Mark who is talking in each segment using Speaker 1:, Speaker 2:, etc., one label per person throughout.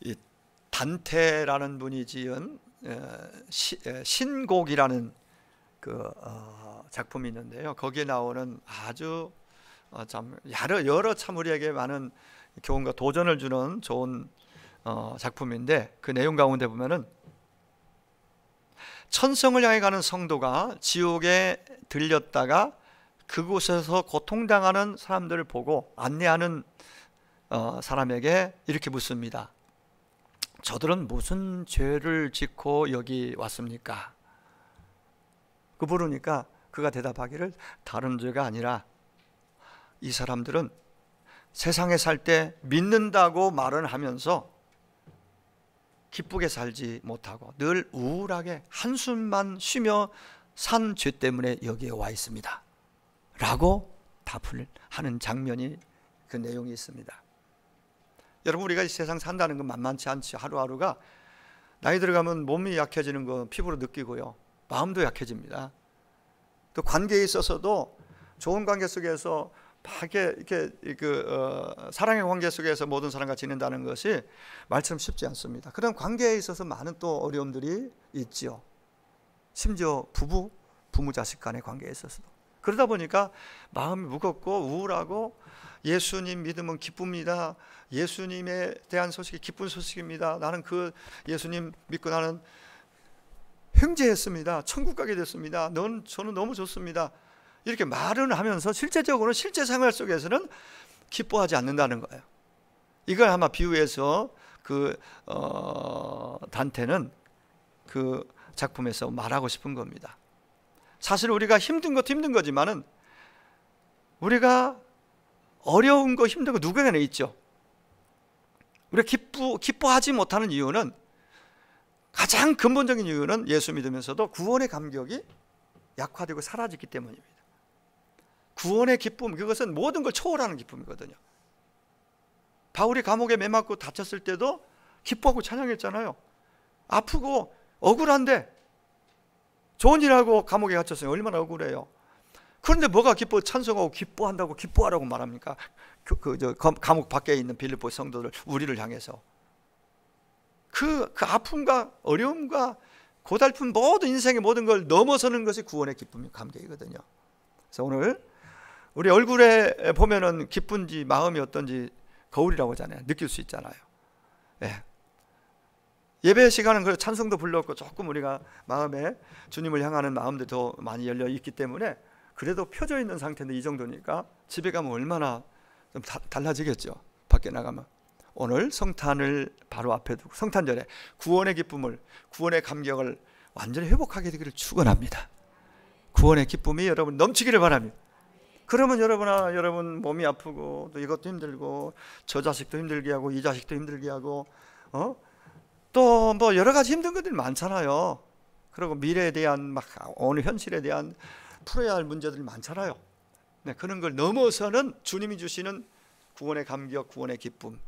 Speaker 1: 이 단테라는 분이 지은 신곡이라는 그 작품이 있는데요. 거기에 나오는 아주 참 여러 참 우리에게 많은 교훈과 도전을 주는 좋은 작품인데, 그 내용 가운데 보면은 천성을 향해 가는 성도가 지옥에 들렸다가 그곳에서 고통당하는 사람들을 보고 안내하는 사람에게 이렇게 묻습니다. 저들은 무슨 죄를 짓고 여기 왔습니까? 그 물으니까 그가 대답하기를, 다른 죄가 아니라 이 사람들은 세상에 살 때 믿는다고 말은 하면서 기쁘게 살지 못하고 늘 우울하게 한숨만 쉬며 산 죄 때문에 여기에 와 있습니다 라고 답을 하는 장면이, 그 내용이 있습니다. 여러분, 우리가 이 세상 산다는 건 만만치 않지. 하루하루가 나이 들어가면 몸이 약해지는 거 피부로 느끼고요, 마음도 약해집니다. 또 관계에 있어서도 좋은 관계 속에서 이렇게 사랑의 관계 속에서 모든 사람과 지낸다는 것이 말처럼 쉽지 않습니다. 그런 관계에 있어서 많은 또 어려움들이 있죠. 심지어 부모 자식 간의 관계에 있어서도. 그러다 보니까 마음이 무겁고 우울하고, 예수님 믿으면 기쁩니다, 예수님에 대한 소식이 기쁜 소식입니다, 나는 그 예수님 믿고 나는 횡재했습니다, 천국 가게 됐습니다, 저는 너무 좋습니다, 이렇게 말은 하면서 실제적으로 실제 생활 속에서는 기뻐하지 않는다는 거예요. 이걸 아마 비유해서 단테는 그 작품에서 말하고 싶은 겁니다. 사실 우리가 힘든 것도 힘든 거지만은, 우리가 어려운 거 힘든 거 누구에게나 있죠. 우리가 기뻐하지 못하는 이유는, 가장 근본적인 이유는 예수 믿으면서도 구원의 감격이 약화되고 사라졌기 때문입니다. 구원의 기쁨, 그것은 모든 걸 초월하는 기쁨이거든요. 바울이 감옥에 매맞고 다쳤을 때도 기뻐하고 찬양했잖아요. 아프고 억울한데, 좋은 일하고 감옥에 갇혔어요. 얼마나 억울해요. 그런데 뭐가 찬송하고 기뻐한다고 기뻐하라고 말합니까? 감옥 밖에 있는 빌립보 성도들, 우리를 향해서 그 아픔과 어려움과 고달픈 모든 인생의 모든 걸 넘어서는 것이 구원의 기쁨, 감격이거든요. 그래서 오늘 우리 얼굴에 보면은 기쁜지 마음이 어떤지 거울이라고 하잖아요. 느낄 수 있잖아요. 예. 예배 시간은 그 찬송도 불렀고, 조금 우리가 마음에 주님을 향하는 마음도 더 많이 열려 있기 때문에 그래도 펴져 있는 상태인데, 이 정도니까 집에 가면 얼마나 좀 달라지겠죠. 밖에 나가면. 오늘 성탄을 바로 앞에 두고 성탄 전에 구원의 기쁨을, 구원의 감격을 완전히 회복하게 되기를 축원합니다. 구원의 기쁨이 여러분 넘치기를 바랍니다. 그러면 여러분 몸이 아프고, 또 이것도 힘들고, 저 자식도 힘들게 하고, 이 자식도 힘들게 하고, 또 뭐 여러 가지 힘든 것들이 많잖아요. 그리고 미래에 대한 어느 현실에 대한 풀어야 할 문제들이 많잖아요. 네, 그런 걸 넘어서는 주님이 주시는 구원의 감격, 구원의 기쁨,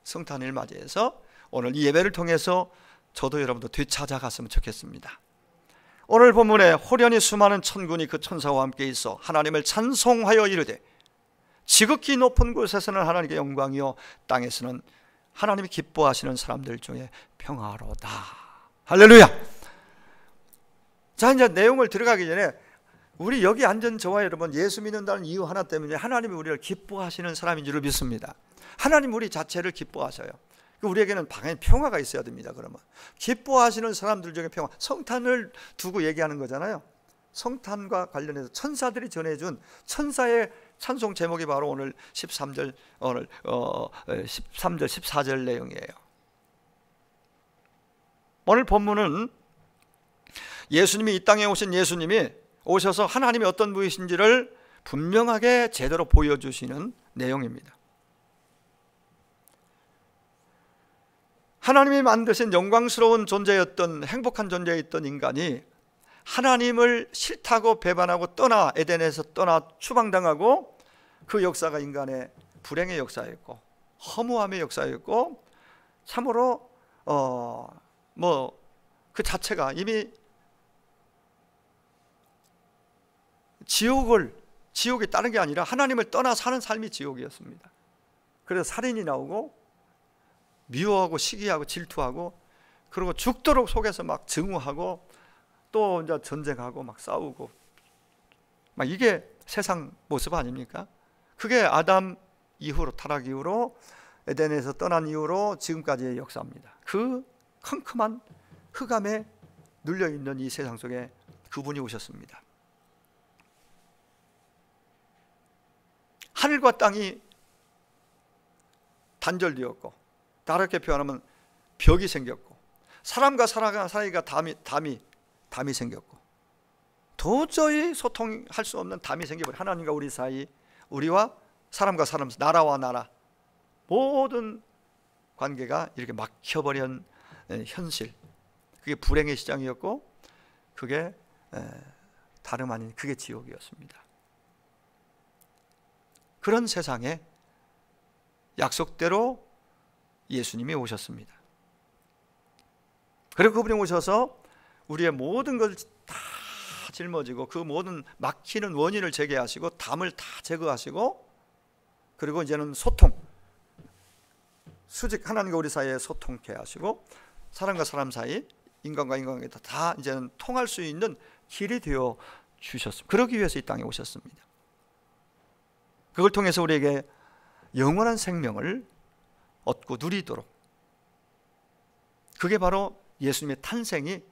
Speaker 1: 성탄을 맞이해서 오늘 이 예배를 통해서 저도 여러분도 되찾아갔으면 좋겠습니다. 오늘 본문에 호련히 수많은 천군이 그 천사와 함께 있어 하나님을 찬송하여 이르되, 지극히 높은 곳에서는 하나님께 영광이요 땅에서는 하나님이 기뻐하시는 사람들 중에 평화로다. 할렐루야. 자, 이제 내용을 들어가기 전에, 우리 여기 앉은 저와 여러분, 예수 믿는다는 이유 하나 때문에 하나님이 우리를 기뻐하시는 사람인 줄 믿습니다. 하나님 우리 자체를 기뻐하셔요. 우리에게는 당연히 평화가 있어야 됩니다. 그러면 기뻐하시는 사람들 중에 평화, 성탄을 두고 얘기하는 거잖아요. 성탄과 관련해서 천사들이 전해준 천사의 찬송 제목이 바로 오늘 13절 14절 내용이에요. 오늘 본문은 예수님이 이 땅에 오신 예수님이 오셔서 하나님이 어떤 분이신지를 분명하게 제대로 보여주시는 내용입니다. 하나님이 만드신 영광스러운 존재였던, 행복한 존재였던 인간이 하나님을 싫다고 배반하고 떠나, 에덴에서 떠나 추방당하고, 그 역사가 인간의 불행의 역사였고 허무함의 역사였고, 참으로 그 자체가 이미 지옥이 다른 게 아니라 하나님을 떠나 사는 삶이 지옥이었습니다. 그래서 살인이 나오고 미워하고 시기하고 질투하고, 그리고 죽도록 속에서 막 증오하고 또 이제 전쟁하고 막 싸우고, 막 이게 세상 모습 아닙니까? 그게 아담 이후로, 타락 이후로, 에덴에서 떠난 이후로 지금까지의 역사입니다. 그 컴컴한 흑암에 눌려있는 이 세상 속에 그분이 오셨습니다. 하늘과 땅이 단절되었고, 다르게 표현하면 벽이 생겼고, 사람과 사람 사이가 담이 생겼고, 도저히 소통할 수 없는 담이 생겨버려. 하나님과 우리 사이, 우리와 사람과 사람, 나라와 나라, 모든 관계가 이렇게 막혀버린 현실, 그게 불행의 시장이었고, 그게 다름 아닌 그게 지옥이었습니다. 그런 세상에 약속대로 예수님이 오셨습니다. 그리고 그분이 오셔서 우리의 모든 것을 다 짊어지고, 그 모든 막히는 원인을 제거하시고, 담을 다 제거하시고, 그리고 이제는 소통, 수직 하나님과 우리 사이에 소통케 하시고, 사람과 사람 사이, 인간과 인간 사이 다 이제는 통할 수 있는 길이 되어 주셨습니다. 그러기 위해서 이 땅에 오셨습니다. 그걸 통해서 우리에게 영원한 생명을 얻고 누리도록, 그게 바로 예수님의 탄생이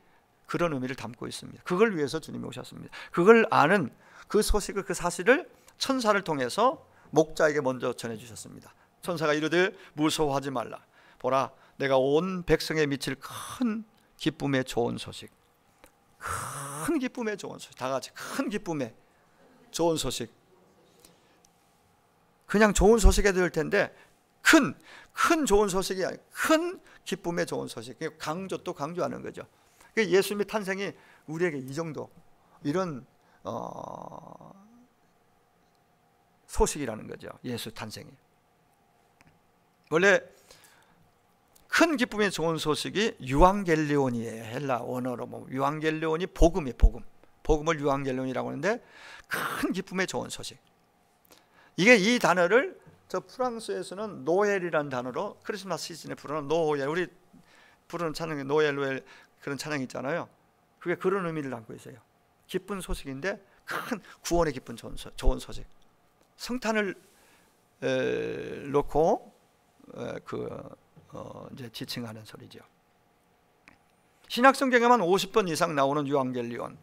Speaker 1: 그런 의미를 담고 있습니다. 그걸 위해서 주님이 오셨습니다. 그걸 아는 그 소식을, 그 사실을 천사를 통해서 목자에게 먼저 전해주셨습니다. 천사가 이르되 무서워하지 말라. 보라, 내가 온 백성에 미칠 큰 기쁨의 좋은 소식, 큰 기쁨의 좋은 소식, 다 같이 큰 기쁨의 좋은 소식. 그냥 좋은 소식이 될 텐데 큰 좋은 소식이 아니라 큰 기쁨의 좋은 소식. 또 강조하는 거죠. 예수님의 탄생이 우리에게 이 정도, 이런 소식이라는 거죠. 예수 탄생이. 원래 큰 기쁨의 좋은 소식이 유앙겔리온이에요. 헬라 원어로 뭐 유앙겔리온이 복음이에요. 복음을 유앙겔리온이라고 하는데, 큰 기쁨의 좋은 소식. 이게 이 단어를 저 프랑스에서는 노엘이라는 단어로 크리스마스 시즌에 부르는 노엘, 우리 부르는 찬양이 노엘 그런 찬양이 있잖아요. 그게 그런 의미를 담고 있어요. 기쁜 소식인데 큰 구원의 기쁜 좋은 소식. 성탄을 놓고 이제 지칭하는 소리죠. 신약 성경에만 50번 이상 나오는 유앙겔리온.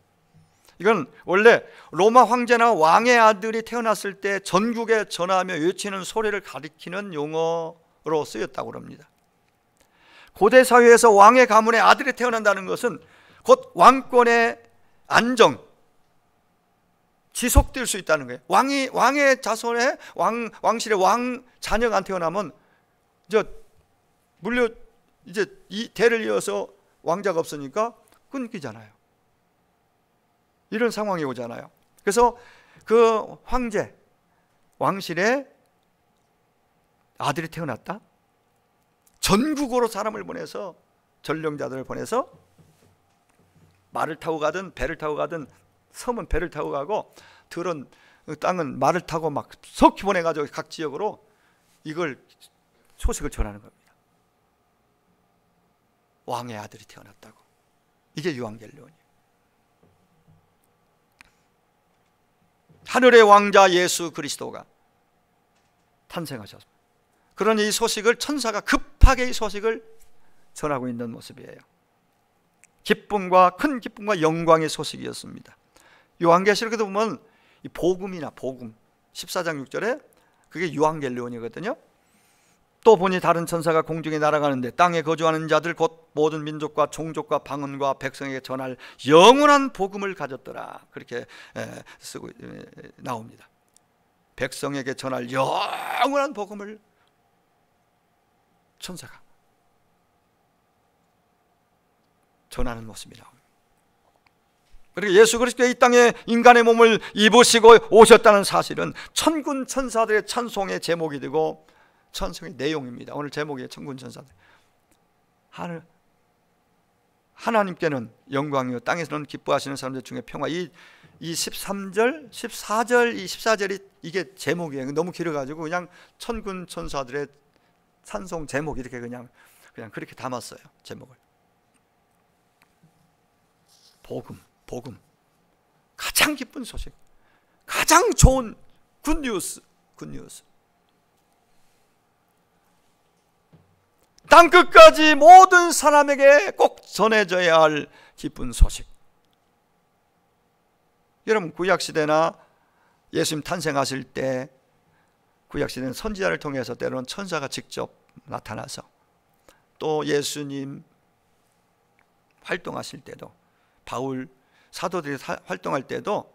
Speaker 1: 이건 원래 로마 황제나 왕의 아들이 태어났을 때 전국에 전하며 외치는 소리를 가리키는 용어로 쓰였다고 합니다. 고대 사회에서 왕의 가문에 아들이 태어난다는 것은 곧 왕권의 안정, 지속될 수 있다는 거예요. 왕의 자손에 왕실의 왕 자녀가 안 태어나면 이제 이 대를 이어서 왕자가 없으니까 끊기잖아요. 이런 상황이 오잖아요. 그래서 그 황제, 왕실에 아들이 태어났다. 전국으로 사람을 보내서, 전령자들을 보내서 말을 타고 가든 배를 타고 가든, 섬은 배를 타고 가고 들은 땅은 말을 타고 막 속히 보내가지고 각 지역으로 이걸 소식을 전하는 겁니다. 왕의 아들이 태어났다고. 이게 유앙겔리온이에요. 하늘의 왕자 예수 그리스도가 탄생하셨습니다. 그러니 이 소식을 천사가 급하게 이 소식을 전하고 있는 모습이에요. 기쁨과 큰 기쁨과 영광의 소식이었습니다. 요한계시록에도 보면 이 복음이나 복음 14장 6절에 그게 유앙겔리온이거든요. 또 보니 다른 천사가 공중에 날아가는데 땅에 거주하는 자들 곧 모든 민족과 종족과 방언과 백성에게 전할 영원한 복음을 가졌더라. 그렇게 쓰고 나옵니다. 백성에게 전할 영원한 복음을 천사가 전하는 모습이 나옵니다. 그리고 예수 그리스도가 이 땅에 인간의 몸을 입으시고 오셨다는 사실은 천군 천사들의 찬송의 제목이 되고 찬송의 내용입니다. 오늘 제목이 천군 천사들. 하나님께는 영광이요 땅에서는 기뻐하시는 사람들 중에 평화. 이 13절, 14절, 이 14절이 이게 제목이에요. 너무 길어가지고 그냥 천군 천사들의 찬송 제목 이렇게 그냥 그냥 그렇게 담았어요, 제목을. 복음. 가장 기쁜 소식, 가장 좋은 굿뉴스. 땅끝까지 모든 사람에게 꼭 전해져야 할 기쁜 소식. 여러분, 구약시대나 예수님 탄생하실 때 구약시대는 선지자를 통해서 때로는 천사가 직접 나타나서, 또 예수님 활동하실 때도, 바울 사도들이 활동할 때도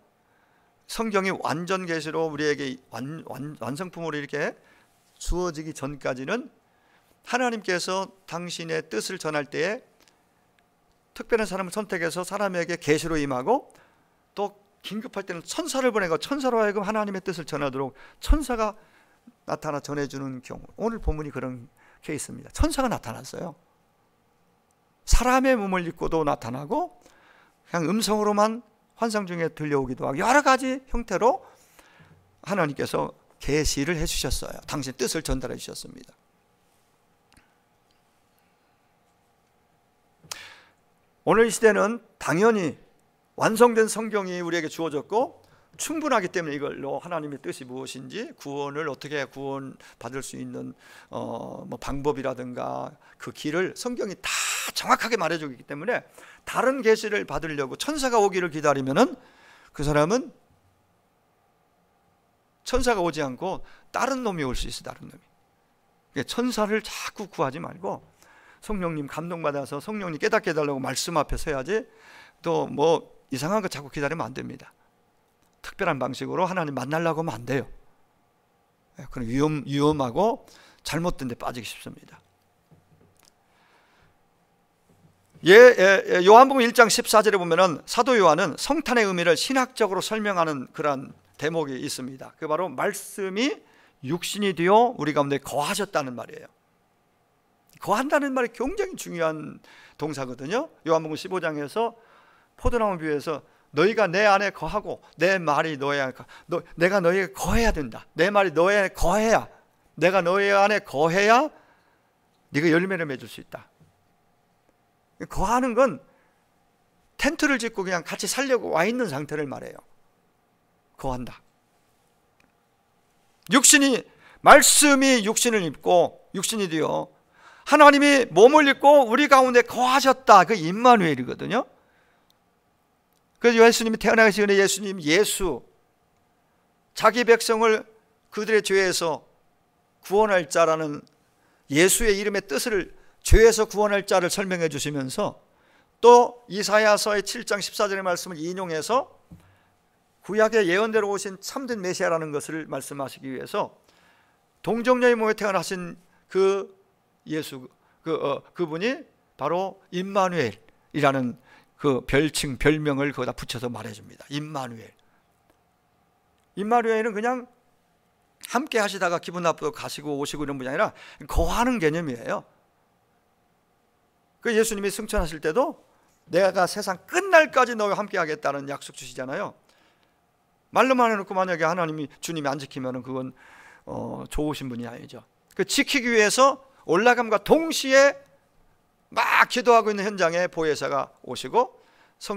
Speaker 1: 성경이 완전 계시로 우리에게 완성품으로 이렇게 주어지기 전까지는 하나님께서 당신의 뜻을 전할 때에 특별한 사람을 선택해서 사람에게 계시로 임하고, 또 긴급할 때는 천사를 보내고 천사로 하여금 하나님의 뜻을 전하도록 천사가 나타나 전해주는 경우, 오늘 본문이 그런 케이스입니다. 천사가 나타났어요. 사람의 몸을 입고도 나타나고, 그냥 음성으로만 환상 중에 들려오기도 하고, 여러 가지 형태로 하나님께서 계시를 해주셨어요. 당신 뜻을 전달해 주셨습니다. 오늘 이 시대는 당연히 완성된 성경이 우리에게 주어졌고 충분하기 때문에 이걸로 하나님의 뜻이 무엇인지, 구원을 어떻게 구원받을 수 있는 방법이라든가 그 길을 성경이 다 정확하게 말해주기 때문에, 다른 계시를 받으려고 천사가 오기를 기다리면은 그 사람은 천사가 오지 않고 다른 놈이 올 수 있어. 다른 놈이. 천사를 자꾸 구하지 말고 성령님 감동받아서 성령님 깨닫게 해달라고 말씀 앞에 서야지, 또 뭐 이상한 거 자꾸 기다리면 안 됩니다. 특별한 방식으로 하나님 만나려고 하면 안 돼요. 그럼 위험하고 잘못된 데 빠지기 쉽습니다. 요한복음 1장 14절에 보면은 사도 요한은 성탄의 의미를 신학적으로 설명하는 그러한 대목이 있습니다. 그 바로 말씀이 육신이 되어 우리 가운데 거하셨다는 말이에요. 거한다는 말이 굉장히 중요한 동사거든요. 요한복음 15장에서 포도나무 비유에서 너희가 내 안에 거하고 내 말이 내가 너희에게 거해야 된다. 내 말이 너희에 거해야, 내가 너희 안에 거해야 네가 열매를 맺을 수 있다. 거하는 건 텐트를 짓고 그냥 같이 살려고 와 있는 상태를 말해요. 거한다. 말씀이 육신을 입고 육신이 되어 하나님이 몸을 입고 우리 가운데 거하셨다. 그 임마누엘이거든요. 그래서 예수님이 태어나기 전에 예수 자기 백성을 그들의 죄에서 구원할 자라는 예수의 이름의 뜻을, 죄에서 구원할 자를 설명해 주시면서, 또 이사야서의 7장 14절의 말씀을 인용해서 구약의 예언대로 오신 참된 메시아라는 것을 말씀하시기 위해서 동정녀의 몸에 태어나신 그 예수, 그분이 바로 임마누엘이라는 그 별명을 거기다 붙여서 말해줍니다. 임마누엘은 그냥 함께 하시다가 기분 나쁘고 가시고 오시고 이런 분이 아니라 거하는 개념이에요. 그 예수님이 승천하실 때도 내가 세상 끝날까지 너와 함께 하겠다는 약속 주시잖아요. 말로만 해놓고 만약에 주님이 안 지키면 그건 좋으신 분이 아니죠. 그 지키기 위해서 올라감과 동시에 막 기도하고 있는 현장에 보혜사가 오시고,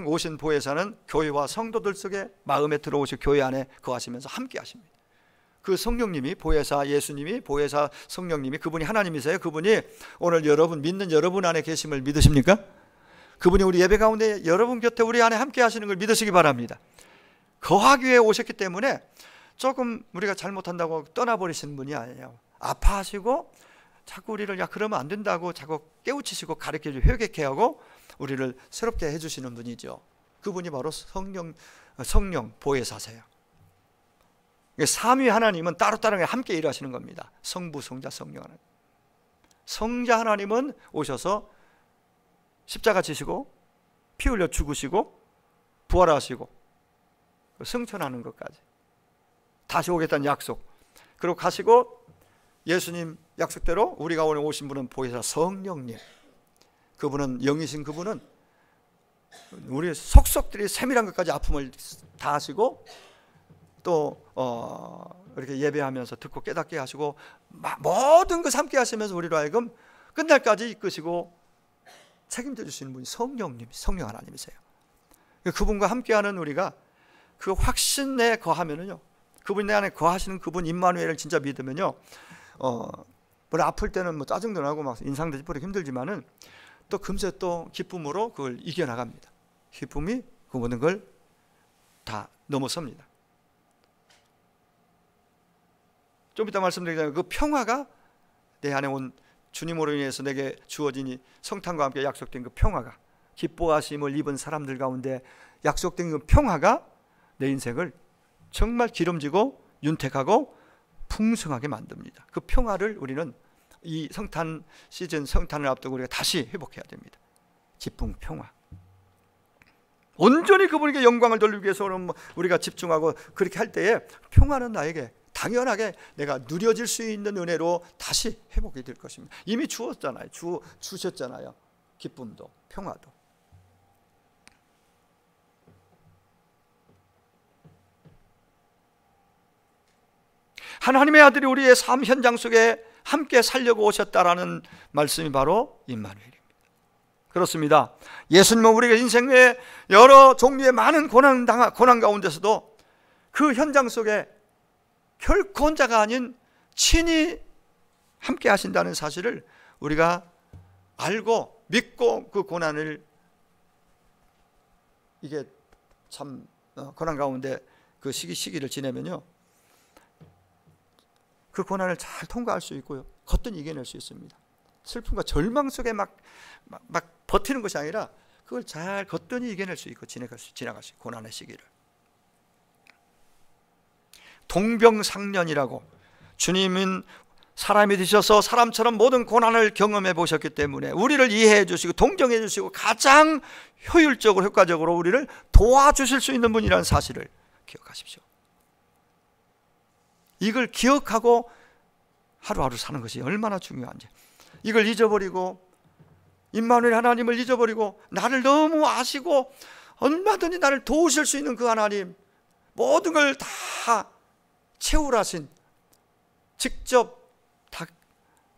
Speaker 1: 오신 보혜사는 교회와 성도들 속에 마음에 들어오시고 교회 안에 거하시면서 함께 하십니다. 그 성령님이, 보혜사 예수님이, 보혜사 성령님이, 그분이 하나님이세요. 그분이 오늘 믿는 여러분 안에 계심을 믿으십니까? 그분이 우리 예배 가운데 여러분 곁에 우리 안에 함께 하시는 걸 믿으시기 바랍니다. 거하기 위해 오셨기 때문에 조금 우리가 잘못한다고 떠나버리시는 분이 아니에요. 아파하시고 자꾸 우리를 그러면 안 된다고 자꾸 깨우치시고 가르쳐주고 회개케 하고 우리를 새롭게 해주시는 분이죠. 그분이 바로 성령 보혜사세요. 삼위 하나님은 따로따로 함께 일하시는 겁니다. 성부, 성자, 성령 하나님. 성자 하나님은 오셔서 십자가 지시고 피 흘려 죽으시고 부활하시고 승천하는 것까지 다시 오겠다는 약속, 그리고 가시고 예수님 약속대로 우리가 오늘 오신 분은 보혜사 성령님, 그분은 영이신 그분은 우리 속속들이 세밀한 것까지 아픔을 다 하시고 또 이렇게 예배하면서 듣고 깨닫게 하시고 모든 것 함께 하시면서 우리로 하여금 끝날까지 이끄시고 책임져 주시는 분이 성령 하나님이세요. 그분과 함께하는 우리가 그 확신에 거하면은요, 그분 내 안에 거하시는 그분 임마누엘을 진짜 믿으면요, 뭐 아플 때는 뭐 짜증도 나고 막 인상도 찌푸리기 힘들지만은 또 금세 또 기쁨으로 그걸 이겨나갑니다. 기쁨이 그 모든 걸 다 넘어섭니다. 좀 이따 말씀드리자면 그 평화가 내 안에 온 주님으로 인해서 내게 주어지니 성탄과 함께 약속된 그 평화가, 기뻐하심을 입은 사람들 가운데 약속된 그 평화가 내 인생을 정말 기름지고 윤택하고 풍성하게 만듭니다. 그 평화를 우리는 이 성탄 시즌, 성탄을 앞두고 우리가 다시 회복해야 됩니다. 기쁨, 평화. 온전히 그분에게 영광을 돌리기 위해서 우리가 집중하고 그렇게 할 때에 평화는 나에게 당연하게 내가 누려질 수 있는 은혜로 다시 회복이 될 것입니다. 이미 주었잖아요. 주셨잖아요. 기쁨도 평화도. 하나님의 아들이 우리의 삶 현장 속에 함께 살려고 오셨다라는 말씀이 바로 임마누엘입니다. 그렇습니다. 예수님은 우리가 인생의 여러 종류의 많은 고난 가운데서도 그 현장 속에 결코 혼자가 아닌 친히 함께 하신다는 사실을 우리가 알고 믿고 그 고난을, 이게 참 고난 가운데 그 시기를 지내면요, 그 고난을 잘 통과할 수 있고요, 거뜬히 이겨낼 수 있습니다. 슬픔과 절망 속에 막 버티는 것이 아니라 그걸 잘 거뜬히 이겨낼 수 있고 지나갈 수 있고, 고난의 시기를. 동병상련이라고, 주님은 사람이 되셔서 사람처럼 모든 고난을 경험해 보셨기 때문에 우리를 이해해 주시고 동정해 주시고 가장 효율적으로 효과적으로 우리를 도와주실 수 있는 분이라는 사실을 기억하십시오. 이걸 기억하고 하루하루 사는 것이 얼마나 중요한지. 이걸 잊어버리고 임마누엘 하나님을 잊어버리고 나를 너무 아시고 얼마든지 나를 도우실 수 있는 그 하나님, 모든 걸 다 채우라신, 직접 다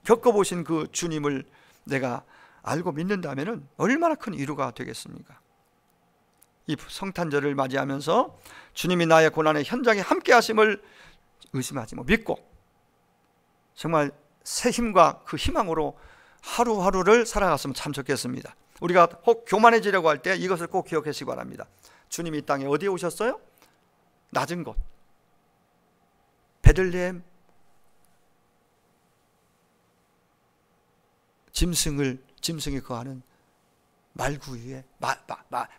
Speaker 1: 겪어보신 그 주님을 내가 알고 믿는다면 얼마나 큰 위로가 되겠습니까? 이 성탄절을 맞이하면서 주님이 나의 고난의 현장에 함께 하심을 의심하지 믿고 정말 새 힘과 그 희망으로 하루하루를 살아갔으면 참 좋겠습니다. 우리가 혹 교만해지려고 할 때 이것을 꼭 기억하시기 바랍니다. 주님이 이 땅에 어디에 오셨어요? 낮은 곳, 베들레헴, 짐승이 거하는 말구 위에,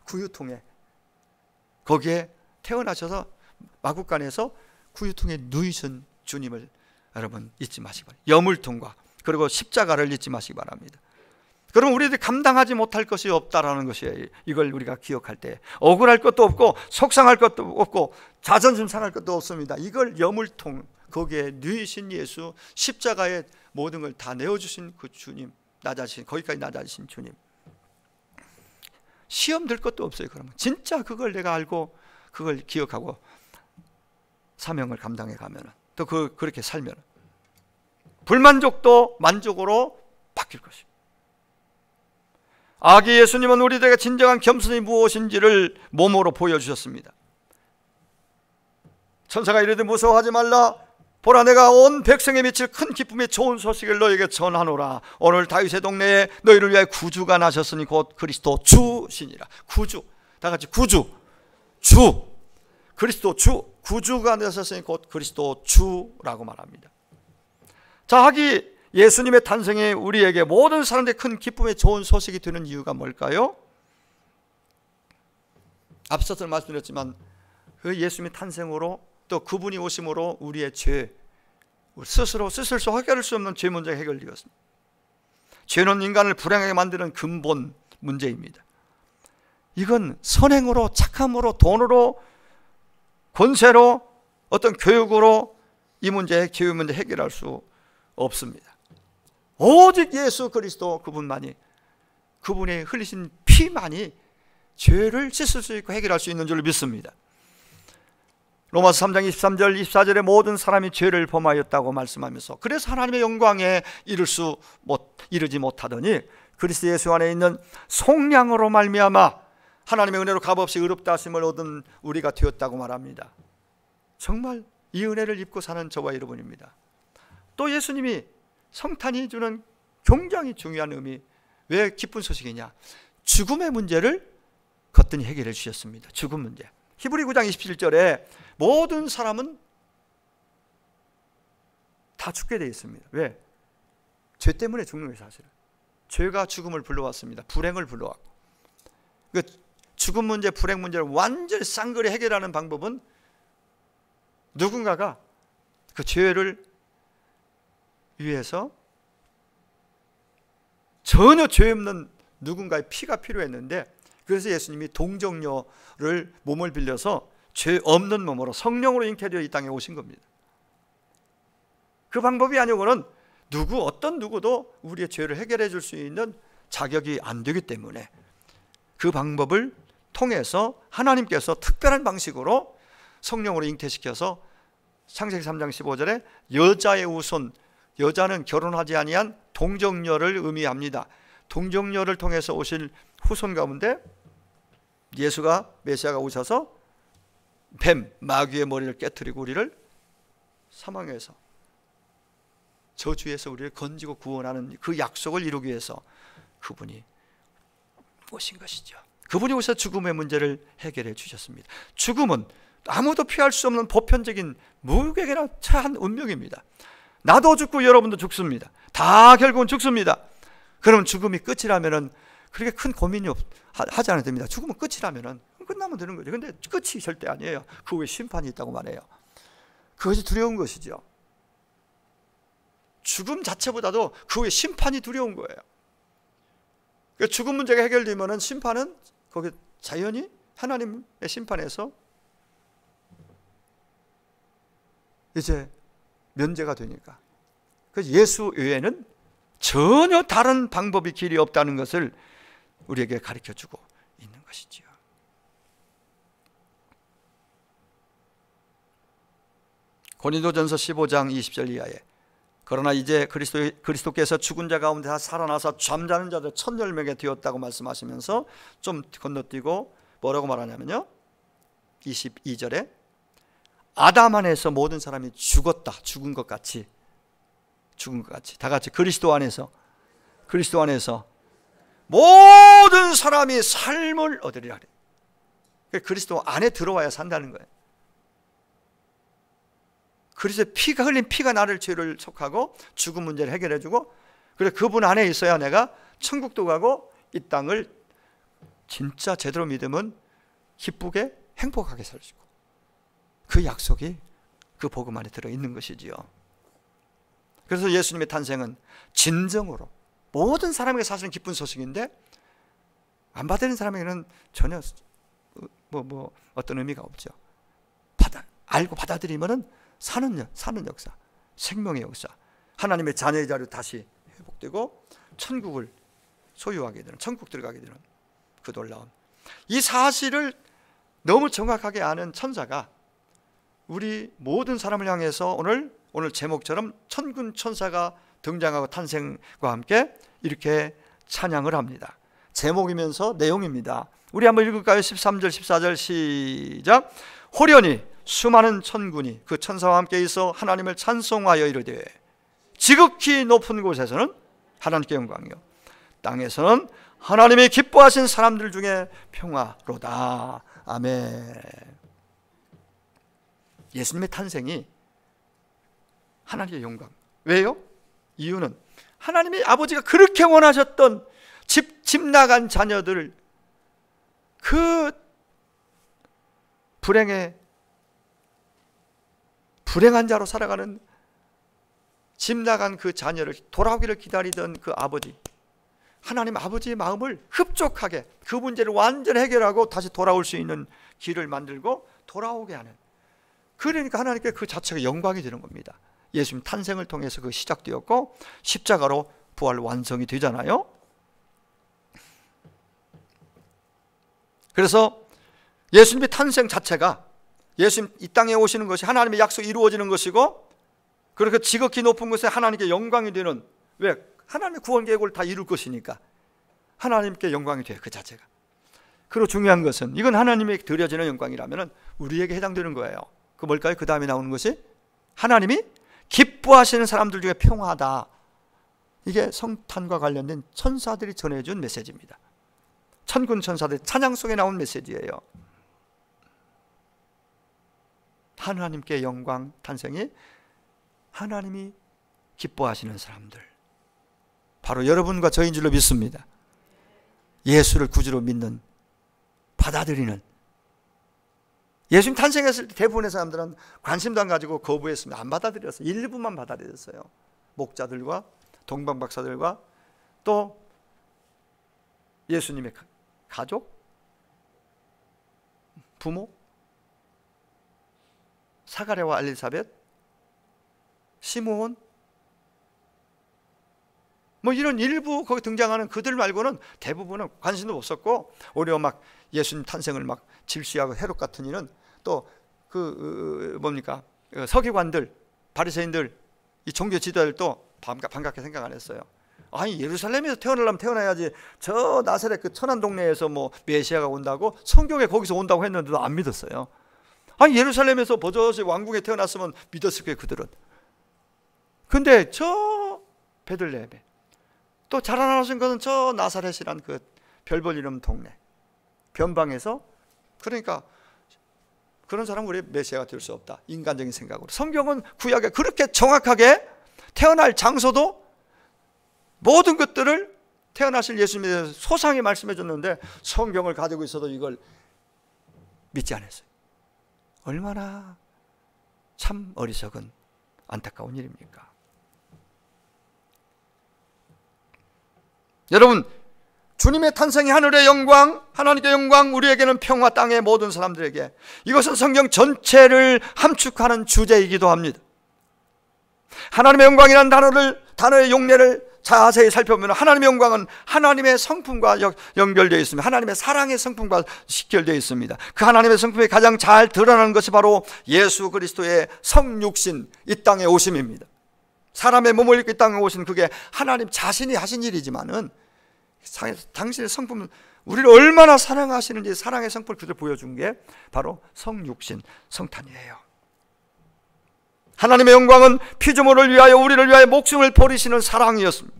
Speaker 1: 구유통에, 거기에 태어나셔서 마구간에서 구유통에 누이신 주님을 여러분 잊지 마시기 바랍니다. 여물통과 그리고 십자가를 잊지 마시기 바랍니다. 그럼 우리들이 감당하지 못할 것이 없다라는 것이에요. 이걸 우리가 기억할 때 억울할 것도 없고 속상할 것도 없고 자존심 상할 것도 없습니다. 이걸 여물통, 거기에 누이신 예수, 십자가에 모든 걸 다 내어주신 그 주님, 거기까지 낮아지신 주님, 시험 들 것도 없어요. 그러면 진짜 그걸 내가 알고 그걸 기억하고 사명을 감당해 가면, 또 그렇게 살면 불만족도 만족으로 바뀔 것입니다. 아기 예수님은 우리들에게 진정한 겸손이 무엇인지를 몸으로 보여주셨습니다. 천사가 이르되 무서워하지 말라, 보라 내가 온 백성에 미칠 큰 기쁨의 좋은 소식을 너에게 전하노라. 오늘 다윗의 동네에 너희를 위하여 구주가 나셨으니 곧 그리스도 주시니라. 구주, 다 같이 구주, 주, 그리스도 주, 구주가 나셨으니 곧 그리스도 주라고 말합니다. 자, 아기 예수님의 탄생이 우리에게 모든 사람들의 큰 기쁨의 좋은 소식이 되는 이유가 뭘까요? 앞서서 말씀드렸지만 그 예수님의 탄생으로 또 그분이 오심으로 우리의 죄, 스스로 해결할 수 없는 죄 문제가 해결되었습니다. 죄는 인간을 불행하게 만드는 근본 문제입니다. 이건 선행으로, 착함으로, 돈으로, 권세로, 어떤 교육으로 이 문제, 교육 문제 해결할 수 없습니다. 오직 예수 그리스도 그분만이, 그분의 흘리신 피만이 죄를 씻을 수 있고 해결할 수 있는 줄 믿습니다. 로마서 3장 23절 24절에 모든 사람이 죄를 범하였다고 말씀하면서, 그래서 하나님의 영광에 이르지 못하더니 그리스도 예수 안에 있는 속량으로 말미암아 하나님의 은혜로 값없이 의롭다 하심을 얻은 우리가 되었다고 말합니다. 정말 이 은혜를 입고 사는 저와 여러분입니다. 또 예수님이 성탄이 주는 굉장히 중요한 의미, 왜 기쁜 소식이냐? 죽음의 문제를 거뜬히 해결해 주셨습니다. 죽음 문제. 히브리 9장 27절에 모든 사람은 다 죽게 되어 있습니다. 왜? 죄 때문에 죽는 거예요. 사실은 죄가 죽음을 불러왔습니다. 불행을 불러왔고, 그 죽음 문제, 불행 문제를 완전히 쌍그리 해결하는 방법은 누군가가 그 죄를 위해서 전혀 죄 없는 누군가의 피가 필요했는데, 그래서 예수님이 동정녀를 몸을 빌려서 죄 없는 몸으로 성령으로 잉태되어 이 땅에 오신 겁니다. 그 방법이 아니고는 어떤 누구도 우리의 죄를 해결해 줄 수 있는 자격이 안 되기 때문에 그 방법을 통해서 하나님께서 특별한 방식으로 성령으로 잉태시켜서 창세기 3장 15절에 여자의 후손, 여자는 결혼하지 아니한 동정녀를 의미합니다. 동정녀를 통해서 오실 후손 가운데 예수가, 메시아가 오셔서 뱀, 마귀의 머리를 깨트리고 우리를 사망에서, 저주에서 우리를 건지고 구원하는 그 약속을 이루기 위해서 그분이 오신 것이죠. 그분이 오셔서 죽음의 문제를 해결해 주셨습니다. 죽음은 아무도 피할 수 없는 보편적인 누구에게나 처한 운명입니다. 나도 죽고 여러분도 죽습니다. 다 결국은 죽습니다. 그러면 죽음이 끝이라면은 그렇게 큰 고민이 하지 않아도 됩니다. 죽으면 끝이라면은 끝나면 되는 거죠. 근데 끝이 절대 아니에요. 그 후에 심판이 있다고 말해요. 그것이 두려운 것이죠. 죽음 자체보다도 그 후에 심판이 두려운 거예요. 그러니까 죽음 문제가 해결되면은 심판은 거기 자연히 하나님의 심판에서 이제 면제가 되니까. 그래서 예수 외에는 전혀 다른 방법이 길이 없다는 것을 우리에게 가르쳐주고 있는 것이지요. 고린도전서 15장 20절 이하에, 그러나 이제 그리스도께서 죽은 자 가운데 다 살아나서 잠자는 자들 1010명이 되었다고 말씀하시면서 좀 건너뛰고 뭐라고 말하냐면요, 22절에 아담 안에서 모든 사람이 죽은 것 같이 다 같이 그리스도 안에서 모든 사람이 삶을 얻으리라. 그리스도 안에 들어와야 산다는 거예요. 그래서 피가 흘린 피가 나를 죄를 속하고 죽음 문제를 해결해 주고, 그래 그분 안에 있어야 내가 천국도 가고 이 땅을 진짜 제대로 믿으면 기쁘게 행복하게 살 수 있고, 그 약속이 그 복음 안에 들어있는 것이지요. 그래서 예수님의 탄생은 진정으로 모든 사람에게 사실은 기쁜 소식인데 안 받아들이는 사람에게는 전혀 어떤 의미가 없죠. 알고 받아들이면은 사는 역사, 생명의 역사, 하나님의 자녀의 자리로 다시 회복되고 천국을 소유하게 되는, 천국 들어가게 되는 그 놀라운 이 사실을 너무 정확하게 아는 천사가 우리 모든 사람을 향해서 오늘 제목처럼 천군 천사가 등장하고 탄생과 함께 이렇게 찬양을 합니다. 제목이면서 내용입니다. 우리 한번 읽을까요? 13절 14절 시작. 호련히 수많은 천군이 그 천사와 함께 있어 하나님을 찬송하여 이르되, 지극히 높은 곳에서는 하나님께 영광이요 땅에서는 하나님이 기뻐하신 사람들 중에 평화로다. 아멘. 예수님의 탄생이 하나님의 영광. 왜요? 이유는 하나님의 아버지가 그렇게 원하셨던 집 나간 자녀들, 그 불행한 자로 살아가는 집 나간 그 자녀를 돌아오기를 기다리던 그 아버지, 하나님 아버지의 마음을 흡족하게 그 문제를 완전히 해결하고 다시 돌아올 수 있는 길을 만들고 돌아오게 하는, 그러니까 하나님께 그 자체가 영광이 되는 겁니다. 예수님 탄생을 통해서 그 시작되었고 십자가로 부활 완성이 되잖아요. 그래서 예수님의 탄생 자체가 예수님 이 땅에 오시는 것이 하나님의 약속이 이루어지는 것이고, 그렇게 지극히 높은 곳에 하나님께 영광이 되는, 왜? 하나님의 구원 계획을 다 이룰 것이니까 하나님께 영광이 돼요, 그 자체가. 그리고 중요한 것은 이건 하나님에게 드려지는 영광이라면 우리에게 해당되는 거예요. 그 뭘까요? 그 다음에 나오는 것이 하나님이 기뻐하시는 사람들 중에 평화다. 이게 성탄과 관련된 천사들이 전해준 메시지입니다. 천군 천사들 찬양 속에 나온 메시지예요. 하나님께 영광 탄생이 하나님이 기뻐하시는 사람들, 바로 여러분과 저인 줄로 믿습니다. 예수를 구주로 믿는, 받아들이는. 예수님 탄생했을 때 대부분의 사람들은 관심도 안 가지고 거부했습니다. 안 받아들였어요. 일부만 받아들였어요. 목자들과 동방박사들과 또 예수님의 가족, 부모, 사가랴와 엘리사벳, 시므온, 뭐 이런 일부 거기 등장하는 그들 말고는 대부분은 관심도 없었고, 오히려 막 예수님 탄생을 막 질시하고 해롭 같은 이는 또 뭡니까? 서기관들, 바리새인들, 이 종교 지도자들도 반갑게 생각 안 했어요. 아니, 예루살렘에서 태어나려면 태어나야지, 저 나사렛 그 천한 동네에서 뭐 메시아가 온다고 성경에 거기서 온다고 했는데도 안 믿었어요. 아니, 예루살렘에서 버젓이 왕궁에 태어났으면 믿었을 거예요, 그들은. 근데 저 베들레헴에 또 자라나신 것은 저 나사렛이란 그 별볼 이름 동네 변방에서, 그러니까 그런 사람은 우리 메시아가 될 수 없다, 인간적인 생각으로. 성경은 구약에 그렇게 정확하게 태어날 장소도 모든 것들을 태어나실 예수님에 대해서 소상히 말씀해 줬는데 성경을 가지고 있어도 이걸 믿지 않았어요. 얼마나 참 어리석은 안타까운 일입니까? 여러분, 주님의 탄생이 하늘의 영광, 하나님의 영광, 우리에게는 평화, 땅의 모든 사람들에게, 이것은 성경 전체를 함축하는 주제이기도 합니다. 하나님의 영광이라는 단어의 용례를 자세히 살펴보면 하나님의 영광은 하나님의 성품과 연결되어 있습니다. 하나님의 사랑의 성품과 직결되어 있습니다. 그 하나님의 성품이 가장 잘 드러나는 것이 바로 예수 그리스도의 성육신, 이 땅에 오심입니다. 사람의 몸을 입고 이 땅에 오신, 그게 하나님 자신이 하신 일이지만은 당신의 성품은 우리를 얼마나 사랑하시는지 사랑의 성품을 그대로 보여준 게 바로 성육신, 성탄이에요. 하나님의 영광은 피조물을 위하여, 우리를 위하여 목숨을 버리시는 사랑이었습니다.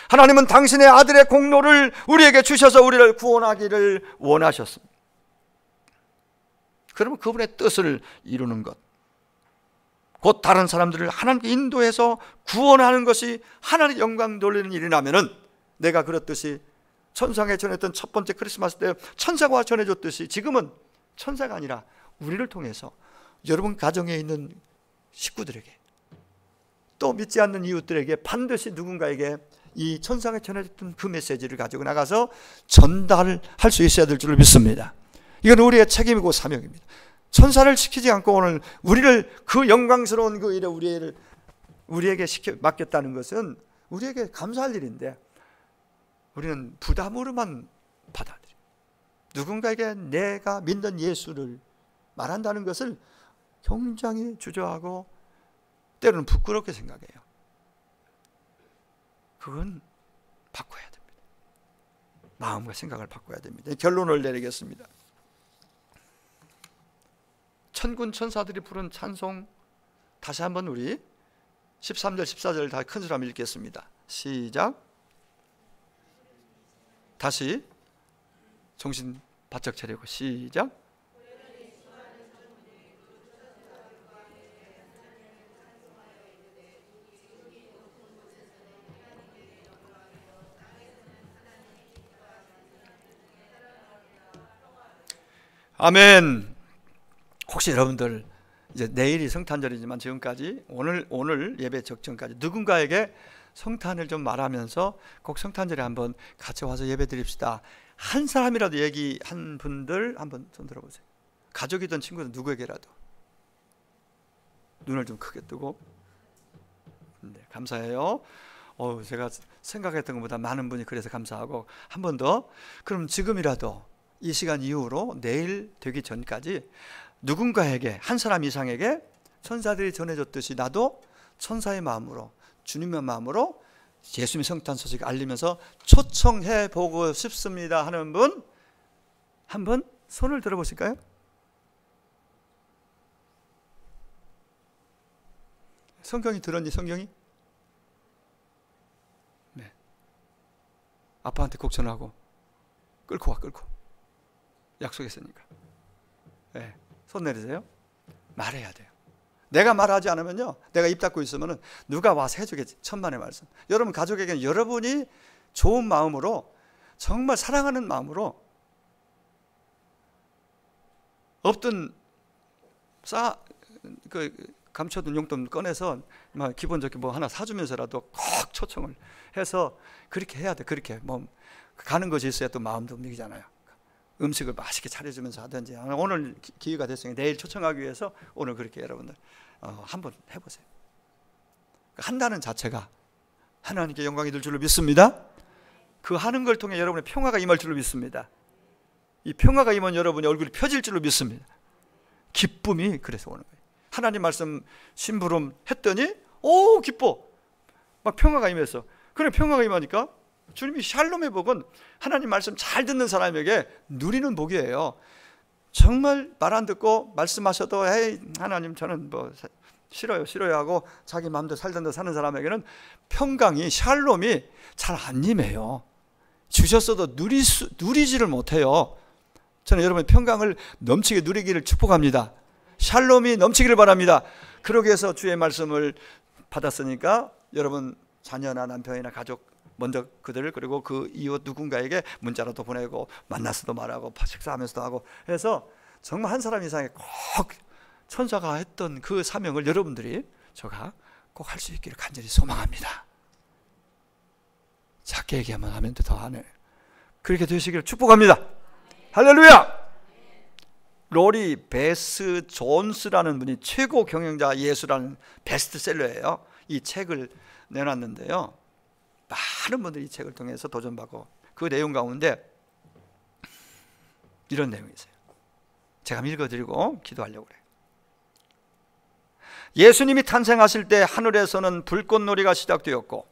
Speaker 1: 하나님은 당신의 아들의 공로를 우리에게 주셔서 우리를 구원하기를 원하셨습니다. 그러면 그분의 뜻을 이루는 것, 곧 다른 사람들을 하나님께 인도해서 구원하는 것이 하나님의 영광 돌리는 일이라면은, 내가 그렇듯이 천사에게 전했던 첫 번째 크리스마스 때 천사가 전해줬듯이 지금은 천사가 아니라 우리를 통해서 여러분 가정에 있는 식구들에게, 또 믿지 않는 이웃들에게 반드시 누군가에게 이 천사가 전해줬던 그 메시지를 가지고 나가서 전달할 수 있어야 될 줄 믿습니다. 이건 우리의 책임이고 사명입니다. 천사를 시키지 않고 오늘 우리를, 그 영광스러운 그 일에 우리에게 맡겼다는 것은 우리에게 감사할 일인데, 우리는 부담으로만 받아들여요. 누군가에게 내가 믿는 예수를 말한다는 것을 굉장히 주저하고 때로는 부끄럽게 생각해요. 그건 바꿔야 됩니다. 마음과 생각을 바꿔야 됩니다. 결론을 내리겠습니다. 천군 천사들이 부른 찬송, 다시 한번 우리 13절 14절 다 큰 소리 한번 읽겠습니다. 시작. 다시 정신 바짝 차리고 시작. 아멘. 혹시 여러분들 이제 내일이 성탄절이지만 지금까지 오늘 예배 적전까지 누군가에게 성탄을 좀 말하면서 꼭 성탄절에 한번 같이 와서 예배 드립시다, 한 사람이라도 얘기한 분들 한번 손 들어보세요. 가족이든 친구든 누구에게라도 눈을 좀 크게 뜨고, 네, 감사해요. 제가 생각했던 것보다 많은 분이 그래서 감사하고, 한 번 더, 그럼 지금이라도 이 시간 이후로 내일 되기 전까지 누군가에게, 한 사람 이상에게 천사들이 전해줬듯이 나도 천사의 마음으로, 주님의 마음으로 예수님의 성탄 소식을 알리면서 초청해 보고 싶습니다 하는 분 한번 손을 들어보실까요? 성경이 들었니? 성경이? 네. 아빠한테 꼭 전화하고 끌고 와, 끌고. 약속했으니까. 네. 손 내리세요. 말해야 돼요. 내가 말하지 않으면요, 내가 입 닫고 있으면 누가 와서 해주겠지. 천만의 말씀. 여러분 가족에게는 여러분이 좋은 마음으로, 정말 사랑하는 마음으로 없던 감춰둔 용돈 꺼내서 막 기본적인 뭐 하나 사주면서라도 꼭 초청을 해서 그렇게 해야 돼. 그렇게 뭐 가는 것이 있어야 또 마음도 움직이잖아요. 음식을 맛있게 차려주면서 하든지. 오늘 기회가 됐으니까 내일 초청하기 위해서 오늘 그렇게 여러분들 한번 해보세요. 한다는 자체가 하나님께 영광이 될 줄로 믿습니다. 그 하는 걸 통해 여러분의 평화가 임할 줄로 믿습니다. 이 평화가 임한 여러분의 얼굴이 펴질 줄로 믿습니다. 기쁨이 그래서 오는 거예요. 하나님 말씀 심부름 했더니 오 기뻐, 막 평화가 임해서. 그래, 평화가 임하니까 주님이 샬롬의 복은 하나님 말씀 잘 듣는 사람에게 누리는 복이에요. 정말 말 안 듣고 말씀하셔도 에이 하나님 저는 뭐 싫어요 하고 자기 마음대로 살던 데 사는 사람에게는 평강이, 샬롬이 잘 안 임해요. 주셨어도 누리지를 못해요. 저는 여러분의 평강을 넘치게 누리기를 축복합니다. 샬롬이 넘치기를 바랍니다. 그러기 위해서 주의 말씀을 받았으니까 여러분 자녀나 남편이나 가족 먼저 그들을, 그리고 그 이웃 누군가에게 문자라도 보내고 만나서도 말하고 식사하면서도 하고 해서 정말 한 사람 이상의 꼭 천사가 했던 그 사명을 여러분들이 저가 꼭 할 수 있기를 간절히 소망합니다. 작게 얘기하면 하면 더 하네. 그렇게 되시기를 축복합니다. 할렐루야. 로리 베스 존스라는 분이 최고 경영자 예수라는 베스트셀러예요. 이 책을 내놨는데요, 많은 분들이 이 책을 통해서 도전받고, 그 내용 가운데 이런 내용이 있어요. 제가 한번 읽어드리고 기도하려고 그래요. 예수님이 탄생하실 때 하늘에서는 불꽃놀이가 시작되었고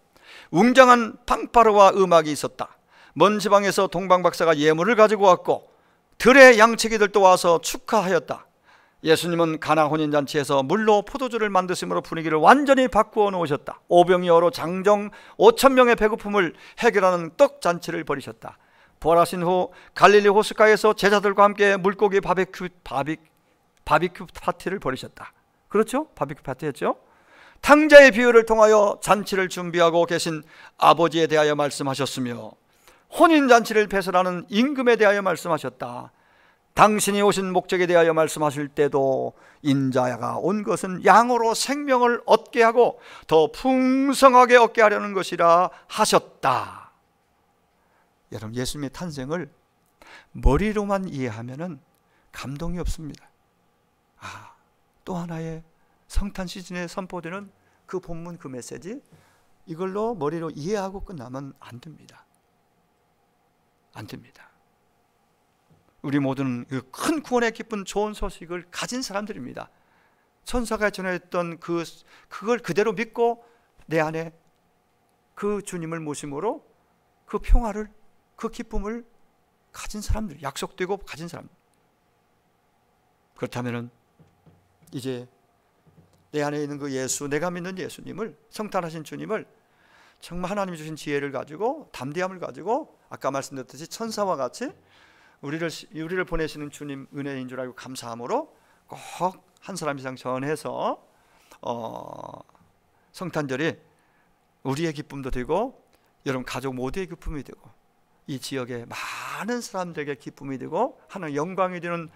Speaker 1: 웅장한 팡파르와 음악이 있었다. 먼 지방에서 동방박사가 예물을 가지고 왔고 들의 양치기들도 와서 축하하였다. 예수님은 가나 혼인잔치에서 물로 포도주를 만드심으로 분위기를 완전히 바꾸어 놓으셨다. 오병이어로 장정 5,000명의 배고픔을 해결하는 떡잔치를 벌이셨다. 부활하신 후 갈릴리 호숫가에서 제자들과 함께 물고기 바비큐 파티를 벌이셨다. 그렇죠? 바비큐 파티였죠? 탕자의 비유를 통하여 잔치를 준비하고 계신 아버지에 대하여 말씀하셨으며 혼인잔치를 배설하는 임금에 대하여 말씀하셨다. 당신이 오신 목적에 대하여 말씀하실 때도 인자가 온 것은 양으로 생명을 얻게 하고 더 풍성하게 얻게 하려는 것이라 하셨다. 여러분, 예수님의 탄생을 머리로만 이해하면 감동이 없습니다. 또 하나의 성탄 시즌에 선포되는 그 본문, 그 메시지, 이걸로 머리로 이해하고 끝나면 안 됩니다. 안 됩니다. 우리 모두는 그 큰 구원의 기쁜 좋은 소식을 가진 사람들입니다. 천사가 전했던 그걸 그대로 믿고 내 안에 그 주님을 모심으로 그 평화를, 그 기쁨을 가진 사람들, 약속되고 가진 사람들. 그렇다면 이제 내 안에 있는 그 예수, 내가 믿는 예수님을, 성탄하신 주님을 정말 하나님이 주신 지혜를 가지고, 담대함을 가지고, 아까 말씀드렸듯이 천사와 같이 우리를 보내시는 주님 은혜인 줄 알고 감사함으로 꼭 한 사람 이상 전해서 성탄절이 우리의 기쁨도 되고 여러분 가족 모두의 기쁨이 되고 이 지역의 많은 사람들에게 기쁨이 되고 하나님 영광이 되는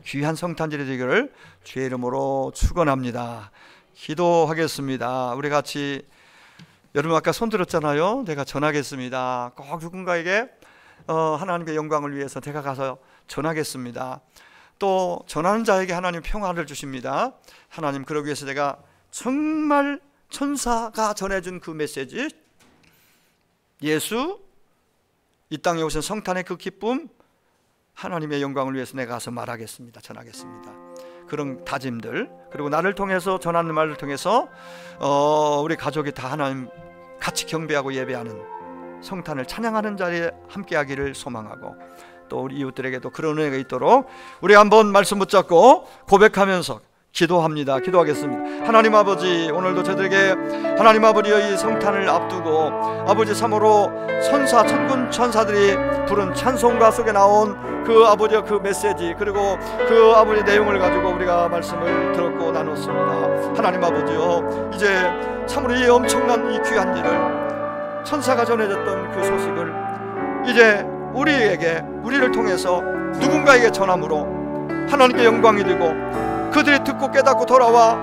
Speaker 1: 귀한 성탄절이 되기를 주의 이름으로 축원합니다. 기도하겠습니다. 우리 같이, 여러분 아까 손 들었잖아요. 내가 전하겠습니다. 꼭 누군가에게 하나님의 영광을 위해서 제가 가서 전하겠습니다. 또 전하는 자에게 하나님 평화를 주십니다. 하나님, 그러기 위해서 내가 정말 천사가 전해준 그 메시지, 예수 이 땅에 오신 성탄의 그 기쁨, 하나님의 영광을 위해서 내가 가서 말하겠습니다, 전하겠습니다. 그런 다짐들, 그리고 나를 통해서 전하는 말을 통해서 우리 가족이 다 하나님 같이 경배하고 예배하는 성탄을 찬양하는 자리에 함께하기를 소망하고, 또 우리 이웃들에게도 그런 은혜가 있도록 우리 한번 말씀 붙잡고 고백하면서 기도하겠습니다. 하나님 아버지, 오늘도 저들에게 하나님 아버지의 이 성탄을 앞두고 아버지 참으로 천군 천사들이 부른 찬송가 속에 나온 그 아버지의 그 메시지, 그리고 그 아버지 내용을 가지고 우리가 말씀을 들었고 나눴습니다. 하나님 아버지요, 이제 참으로 이 엄청난 이 귀한 일을, 천사가 전해졌던 그 소식을 이제 우리를 통해서 누군가에게 전함으로 하나님께 영광이 되고, 그들이 듣고 깨닫고 돌아와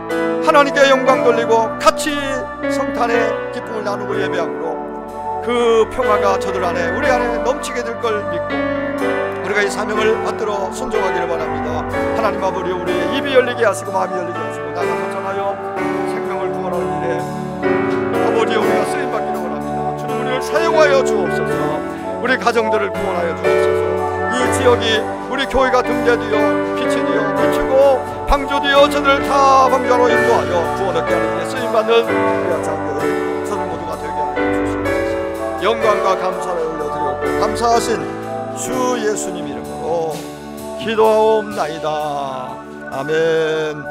Speaker 1: 하나님께 영광 돌리고 같이 성탄의 기쁨을 나누고 예배함으로 그 평화가 저들 안에, 우리 안에 넘치게 될 걸 믿고 우리가 이 사명을 받들어 순종하기를 바랍니다. 하나님 아버지, 우리의 입이 열리게 하시고 마음이 열리게 하시고 나가서 전하여 생명을 구원하는 일에 아버지 우리가 쓰임받기를 원합니다. 주님, 우리를 사용하여 주옵소서. 우리 가정들을 구원하여 주옵소서. 이 지역이 우리 교회가 등대되어 빛이 되어 비추고 방주되어 저들을 다 방주하러 인도하여 구원 얻게 하는 데 쓰임받는 우리 자녀들 저들 모두가 되게 하여 주시옵소서. 영광과 감사를 올려드렸고 감사하신 주 예수님 이름으로 기도하옵나이다. 아멘.